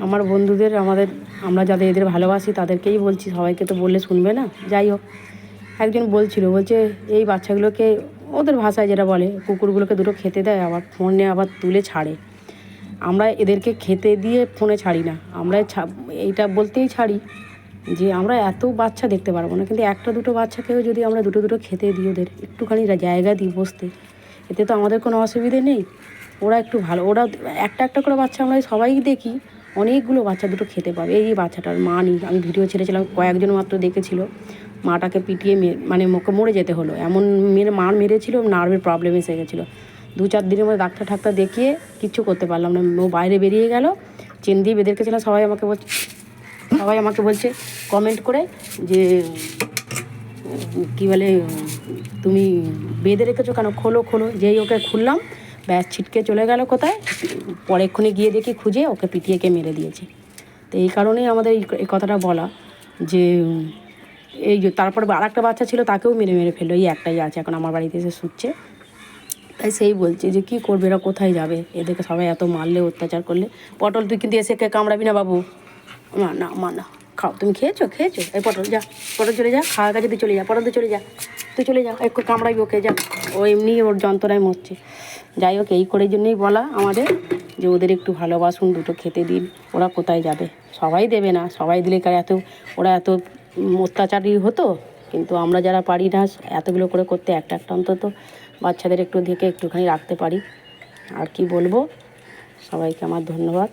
আমার বন্ধুদের আমরা যাদের এদের ভালোবাসি তাদেরকেই বলছি, সবাইকে তো বললে শুনবে না। যাই হোক, একজন বলছে এই বাচ্চাগুলোকে, ওদের ভাষায় যেটা বলে, কুকুরগুলোকে দুটো খেতে দেয়, আবার ফোনে আবার তুলে ছাড়ে। আমরা এদেরকে খেতে দিয়ে ফোনে ছাড়ি না, আমরা এইটা বলতেই ছাড়ি যে আমরা এত বাচ্চা দেখতে পারবো না, কিন্তু একটা দুটো বাচ্চাকেও যদি আমরা দুটো দুটো খেতে দিই, ওদের একটুখানি জায়গা দিই বসতে, এতে তো আমাদের কোনো অসুবিধে নেই। ওরা একটু ভালো, ওরা একটা একটা করে বাচ্চা আমরা সবাই দেখি, অনেকগুলো বাচ্চা দুটো খেতে পাবে। এই বাচ্চাটার মা নেই, আমি ভিডিও ছেড়েছিলাম, কয়েকজন মাত্র দেখেছিল। মাটাকে পিটিয়ে মানে মরে যেতে হলো, এমন মার মেরেছিল, নার্ভের প্রবলেম এসে গেছিলো। 2-4 দিনের মধ্যে ডাক্তার দেখিয়ে কিচ্ছু করতে পারলাম না, ও বাইরে বেরিয়ে গেল, চেন দিয়ে বেঁধে রেখেছিলাম। সবাই আমাকে বলছে কমেন্ট করে যে কী বলে, তুমি বেঁধে রেখেছো কেন, খোলো। যেই ওকে খুললাম, ব্যাস ছিটকে চলে গেল কোথায়, পরেক্ষণে গিয়ে দেখি খুঁজে ওকে পিটিয়েকে মেরে দিয়েছে। তো এই কারণেই আমাদের এই কথাটা বলা, যে এই যে তারপরে আর একটা বাচ্চা ছিল, তাকেও মেরে ফেললো। এই একটাই আছে এখন আমার বাড়িতে এসে শুচ্ছে। তাই সেই বলছে যে কী করবে, এরা কোথায় যাবে, এদেরকে সবাই এত মারলে, অত্যাচার করলে। পটল, তুই কিন্তু এসে কামড়াবি না বাবু। না খাও, তুমি খেয়েছো। এই পটল চলে যা, খাওয়ার কাছে তুই চলে যা, পটল তুই চলে যা, একটু কামড়াবি ওকে, যা। ও এমনি ওর যন্ত্রণায় মরছে। যাই হোক, এই করে জন্যই বলা আমাদের যে ওদের একটু ভালোবাসুন, দুটো খেতে দিন। ওরা কোথায় যাবে, সবাই দেবে না, সবাই দিলে ওরা এত অত্যাচারই হতো। কিন্তু আমরা যারা পারি না এতগুলো করে করতে, একটা অন্তত বাচ্চাদের একটু দেখে একটুখানি রাখতে পারি। আর কি বলবো, সবাইকে আমার ধন্যবাদ।